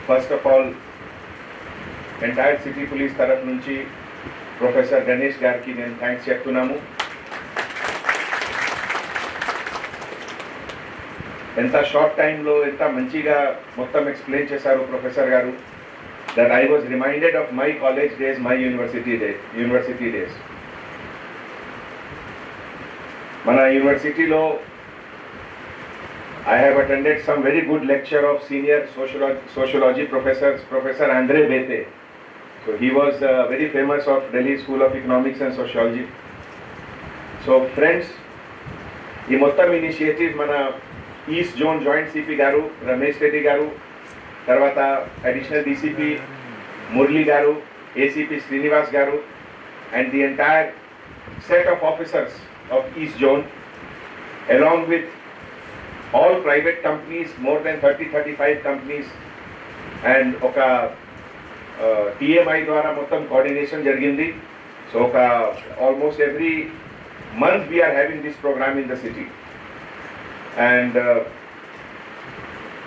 First of all entire city police తరఫు నుంచి professor Ganesh గారికి నేను థ్యాంక్స్ చెప్తున్నాము. ఎంత షార్ట్ టైంలో ఎంత మంచిగా మొత్తం ఎక్స్ప్లెయిన్ చేశారు ప్రొఫెసర్ గారు. That I was reminded of my college days, my university days. మన యూనివర్సిటీలో I have attended some very good lecture of senior sociology Professor Andre Bete. So he was very famous of Delhi School of Economics and Sociology. So friends, ఈ మొత్తం initiative మన east zone joint CP గారు రమేష్ రెడ్డి గారు, తర్వాత additional DCP Murali గారు, ACP Srinivas గారు, and the entire set of officers of East Zone, along with all private companies, more than 30-35 companies, and oka TMI ద్వారా మొత్తం కోఆర్డినేషన్ జరిగింది. సో ఒక almost every month we are having this program in the city. And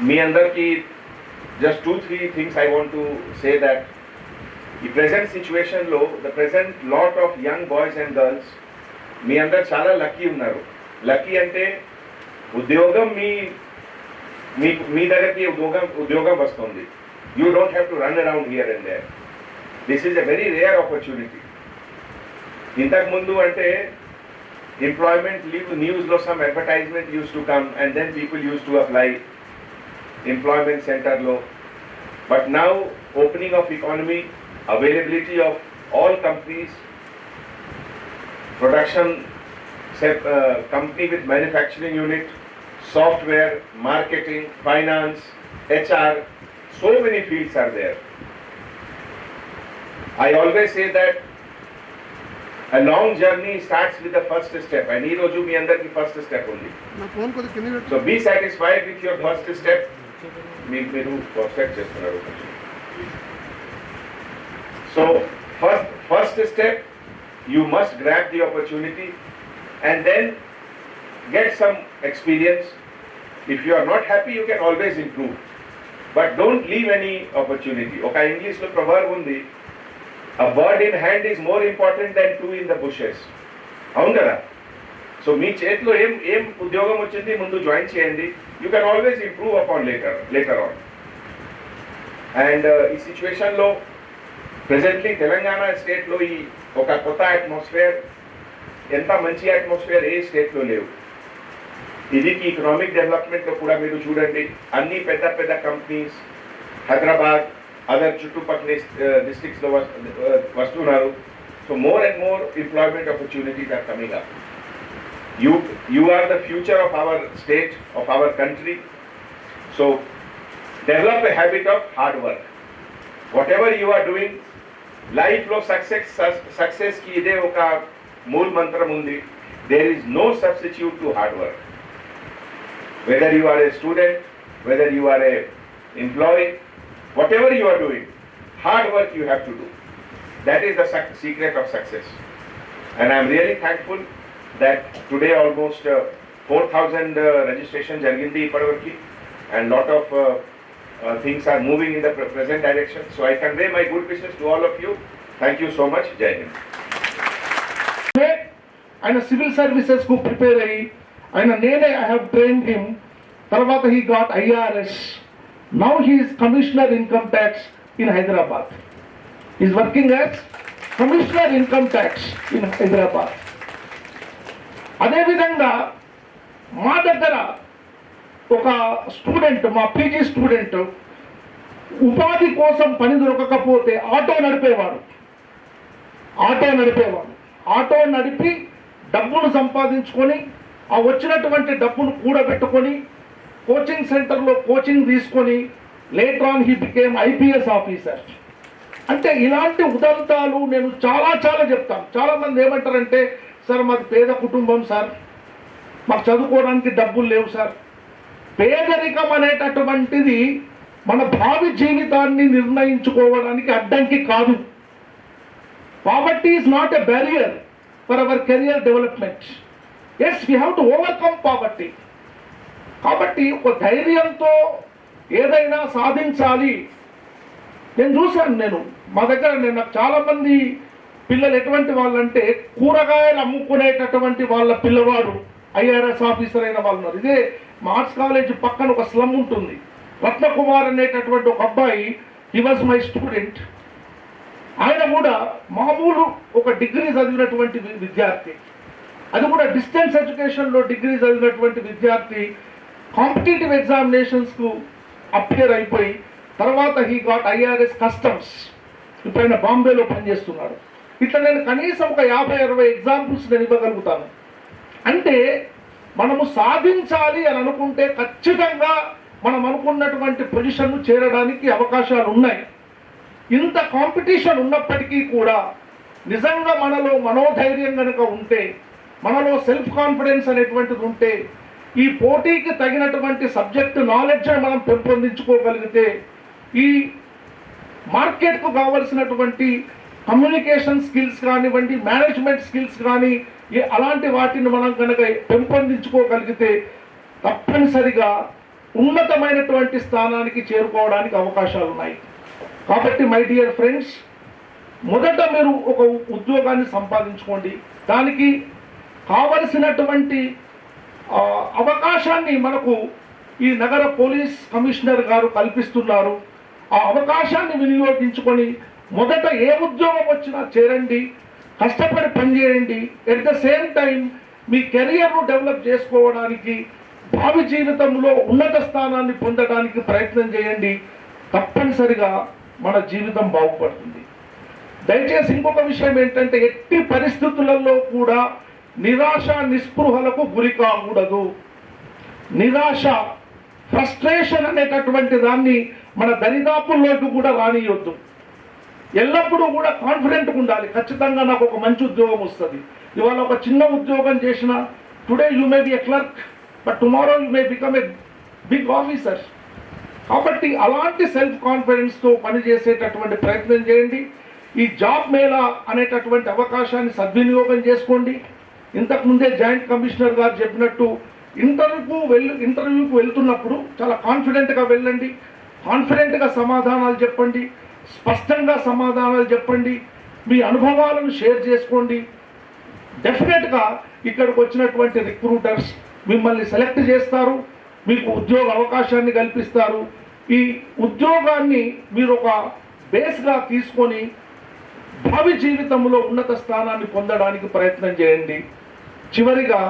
మీ అందరికీ just 2-3 things I want to say that ఈ present situation లో the present lot of young boys and girls మీ అందరు చాలా lucky ఉన్నారు. Lucky అంటే ఉద్యోగం మీ దగ్గరికి ఉద్యోగం వస్తుంది. You don't have to run around here and there. This is a very rare opportunity. ఇంతకుముందు అంటే ఎంప్లాయ్మెంట్ లీవ్ న్యూస్లో some advertisement used to come and then people used to apply employment సెంటర్లో. But now opening of economy, availability of all companies, production company with manufacturing unit, software, marketing, finance, HR, so many fields are there. I always say that a long journey starts with the first step, and ee roju mi andar ki first step only. So be satisfied with your first step. Meeru perfect chestunaru. So first step, you must grab the opportunity and then get some experience. If you are not happy, you can always improve, but don't leave any opportunity. Okay, English lo proverb undi, a bird in hand is more important than two in the bushes. Avunu kada. So మీ చేతిలో ఏం ఉద్యోగం వచ్చింది ముందు join చేయండి. You can always improve upon later on. And ఈ situation లో presently Telangana state లో ఈ ఒక కొత్త అట్మాస్ఫియర్, ఎంత మంచి అట్మాస్ఫియర్ ఏ స్టేట్లో లేవు. ఇది ఎకనామిక్ డెవలప్మెంట్లో కూడా మీరు చూడండి, అన్ని పెద్ద పెద్ద కంపెనీస్ హైదరాబాద్ అదర్ చుట్టుపక్కల డిస్ట్రిక్ట్స్లో వస్తున్నారు. So more and more employment opportunities are coming up. You are the future of our state, of our country. So develop a habit of hard work. Whatever you are doing, life లో success కి ఇదే ఒక మూల మంత్రం ఉంది. There is no substitute to hard work. Whether you are a student, whether you are a employee, whatever you are doing, hard work you have to do. That is the secret of success. And I'm really thankful that today almost 4,000 registration జరిగింది ఇప్పటివరకు, and lot of things are moving in the present direction. So I convey my good wishes to all of you. Thank you so much. Jai Hind. ఆయన civil services కు prepare అయ్యి నేనే I have trained him. తర్వాత he got IRS. Now he is commissioner income tax in Hyderabad. Is working as commissioner income tax in Hyderabad. అదేవిధంగా మా దగ్గర ఒక student, మా పీజీ స్టూడెంట్, ఉపాధి కోసం పని దొరకకపోతే ఆటో నడిపేవాడు. ఆటో నడిపి డబ్బును సంపాదించుకొని ఆ వచ్చినటువంటి డబ్బును కూడబెట్టుకొని కోచింగ్ సెంటర్లో కోచింగ్ తీసుకొని later on he became IPS officer. అంటే ఇలాంటి ఉదంతాలు నేను చాలా చెప్తాను. చాలామంది ఏమంటారంటే, సార్ మాది పేద కుటుంబం సార్, మాకు చదువుకోవడానికి డబ్బులు లేవు సార్. పేదరికం అనేటటువంటిది మన భావి జీవితాన్ని నిర్ణయించుకోవడానికి అడ్డంకి కాదు. Poverty is not a barrier for our career development. Yes, we have to overcome poverty. కాబట్టి ఒక ధైర్యంతో ఏదైనా సాధించాలి నేను చూశాను. మా దగ్గర నాకు చాలా మంది పిల్లలు ఎటువంటి వాళ్ళంటే కూరగాయలు అమ్ముకునేటటువంటి వాళ్ళ పిల్లవాడు ఐఆర్ఎస్ ఆఫీసర్ అయిన వాళ్ళు ఉన్నారు. ఇదే మా ఆర్ట్స్ కాలేజ్ పక్కన ఒక స్లమ్ ఉంటుంది. రత్నకుమార్ అనేటటువంటి ఒక అబ్బాయి, హీ వాజ్ మై స్టూడెంట్. ఆయన కూడా మామూలు ఒక డిగ్రీ చదివినటువంటి విద్యార్థి, అది కూడా డిస్టెన్స్ ఎడ్యుకేషన్లో డిగ్రీ చదివినటువంటి విద్యార్థి కాంపిటేటివ్ ఎగ్జామినేషన్స్కు అపియర్ అయిపోయి తర్వాత హీ గాట్ ఐఆర్ఎస్ కస్టమ్స్. ఇప్పుడు ఆయన బాంబేలో పనిచేస్తున్నాడు. ఇట్లా నేను కనీసం ఒక 50-60 ఎగ్జాంపుల్స్ నేను ఇవ్వగలుగుతాను. అంటే మనము సాధించాలి అని అనుకుంటే ఖచ్చితంగా మనం అనుకున్నటువంటి పొజిషన్ను చేరడానికి అవకాశాలు ఉన్నాయి. ఇంత కాంపిటీషన్ ఉన్నప్పటికీ కూడా నిజంగా మనలో మనోధైర్యం కనుక ఉంటే, మనలో సెల్ఫ్ కాన్ఫిడెన్స్ అనేటువంటిది ఉంటే, ఈ పోటీకి తగినటువంటి సబ్జెక్ట్ నాలెడ్జ్ మనం పెంపొందించుకోగలిగితే, ఈ మార్కెట్కు కావలసినటువంటి కమ్యూనికేషన్ స్కిల్స్ కానివ్వండి, మేనేజ్మెంట్ స్కిల్స్ కానీ అలాంటి వాటిని మనం కనుక పెంపొందించుకోగలిగితే తప్పనిసరిగా ఉన్నతమైనటువంటి స్థానానికి చేరుకోవడానికి అవకాశాలు ఉన్నాయి. కాబట్టి మై డియర్ ఫ్రెండ్స్, మొదట మీరు ఒక ఉద్యోగాన్ని సంపాదించుకోండి. దానికి కావలసినటువంటి అవకాశాన్ని మనకు ఈ నగర పోలీస్ కమిషనర్ గారు కల్పిస్తున్నారు. ఆ అవకాశాన్ని వినియోగించుకొని మొదట ఏ ఉద్యోగం వచ్చినా చేరండి, కష్టపడి పనిచేయండి. ఎట్ ద సేమ్ టైం మీ కెరియర్ను డెవలప్ చేసుకోవడానికి, భావి జీవితంలో ఉన్నత స్థానాన్ని పొందడానికి ప్రయత్నం చేయండి. తప్పనిసరిగా మన జీవితం బాగుపడుతుంది. దయచేసి ఇంకొక విషయం ఏంటంటే, ఎట్టి పరిస్థితులలో కూడా నిరాశ నిస్పృహలకు గురి కాకూడదు. నిరాశ, ఫ్రస్ట్రేషన్ అనేటటువంటి దాన్ని మన దరిదాపుల్లోకి కూడా రానియొద్దు. ఎల్లప్పుడూ కూడా కాన్ఫిడెంట్గా ఉండాలి. ఖచ్చితంగా నాకు ఒక మంచి ఉద్యోగం వస్తుంది. ఇవాళ ఒక చిన్న ఉద్యోగం చేసిన, today you may be a clerk, but tomorrow you may become a big officer. కాబట్టి అలాంటి సెల్ఫ్ కాన్ఫిడెన్స్తో పనిచేసేటటువంటి ప్రయత్నం చేయండి. ఈ జాబ్ మేళా అనేటటువంటి అవకాశాన్ని సద్వినియోగం చేసుకోండి. ఇంతకుముందే జాయింట్ కమిషనర్ గారు చెప్పినట్టు ఇంటర్వ్యూకి వెళ్తున్నప్పుడు చాలా కాన్ఫిడెంట్గా వెళ్ళండి. కాన్ఫిడెంట్గా సమాధానాలు చెప్పండి, స్పష్టంగా సమాధానాలు చెప్పండి, మీ అనుభవాలను షేర్ చేసుకోండి. డెఫినెట్గా ఇక్కడికి వచ్చినటువంటి రిక్రూటర్స్ మిమ్మల్ని సెలెక్ట్ చేస్తారు, మీకు ఉద్యోగ అవకాశాన్ని కల్పిస్తారు. ఈ ఉద్యోగాన్ని మీరు ఒక బేస్గా తీసుకొని భావి జీవితంలో ఉన్నత స్థానాన్ని పొందడానికి ప్రయత్నం చేయండి. చివరిగా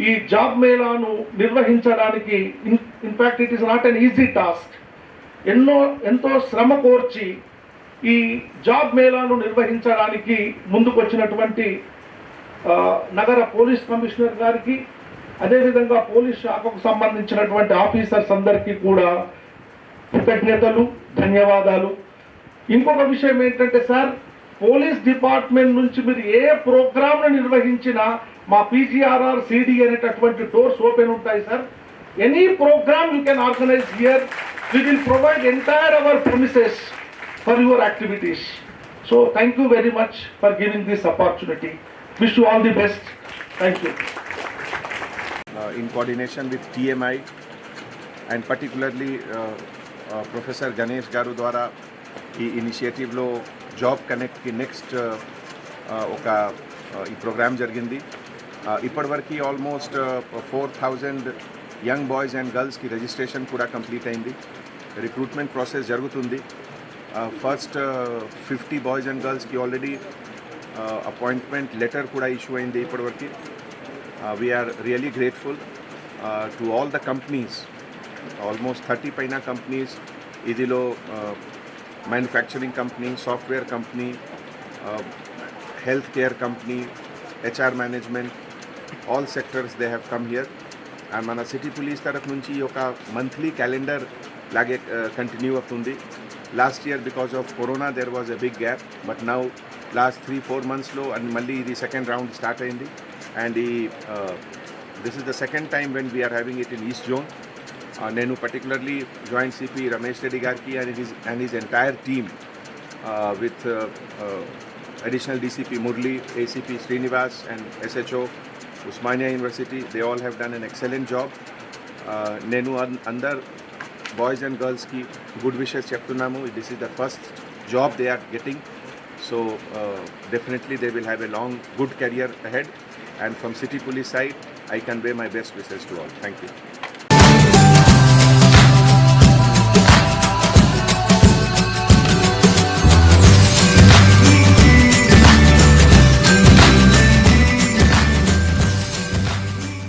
ఈ జాబ్ మేళాను నిర్వహించడానికి, in fact it is not an easy task, ఎంతో శ్రమ కోర్చి ఈ జాబ్ మేళాను నిర్వహించడానికి ముందుకు వచ్చినటువంటి నగర పోలీస్ కమిషనర్ గారికి, అదేవిధంగా పోలీస్ శాఖకు సంబంధించినటువంటి ఆఫీసర్స్ అందరికీ కూడా కృతజ్ఞతలు, ధన్యవాదాలు. ఇంకొక విషయం ఏంటంటే సార్, పోలీస్ డిపార్ట్మెంట్ నుంచి మీరు ఏ ప్రోగ్రామ్ను నిర్వహించినా మా పీజీఆర్ఆర్ సిడి అనేటటువంటి డోర్స్ ఓపెన్ ఉంటాయి sir. Any programme you can organise here. We will provide entire our premises for your activities. So thank you very much for giving this opportunity. Wish you all the best. Thank you. In coordination with TMI and particularly Professor Ganesh Garu ద్వారా ఈ ఇనిషియేటివ్లో job కనెక్ట్కి next ఒక ఈ programme జరిగింది. ఇప్పటివరకు almost 4000 young boys and గర్ల్స్కి registration కూడా complete అయింది. Recruitment process జరుగుతుంది. ఫస్ట్ 50 బాయ్స్ అండ్ గర్ల్స్కి ఆల్రెడీ అపాయింట్మెంట్ లెటర్ కూడా ఇష్యూ అయింది ఇప్పటివరకు. We're really grateful to all the companies, almost 30 పైన కంపెనీస్. ఇదిలో manufacturing company, software company, health care company, HR management, all sectors they have come here. And మన city police తరఫు నుంచి ఒక monthly calendar లాగే కంటిన్యూ అవుతుంది. Last year because of corona there was a big gap, but now last 3-4 మంత్స్లో and మళ్ళీ ఇది second round start అయింది. And this is the second time when we're having it in east zone. నేను particularly joint CP Ramesh Reddy గారికి and his entire team with additional DCP Murli, ACP Srinivas and SHO Usmania University, they all have done an excellent job. Nenu under boys and గర్ల్స్కి good wishes చెప్తున్నాము. This is the first job they are getting. So definitely they will have a long good career ahead. And from City Police side, I convey my best wishes to all. Thank you.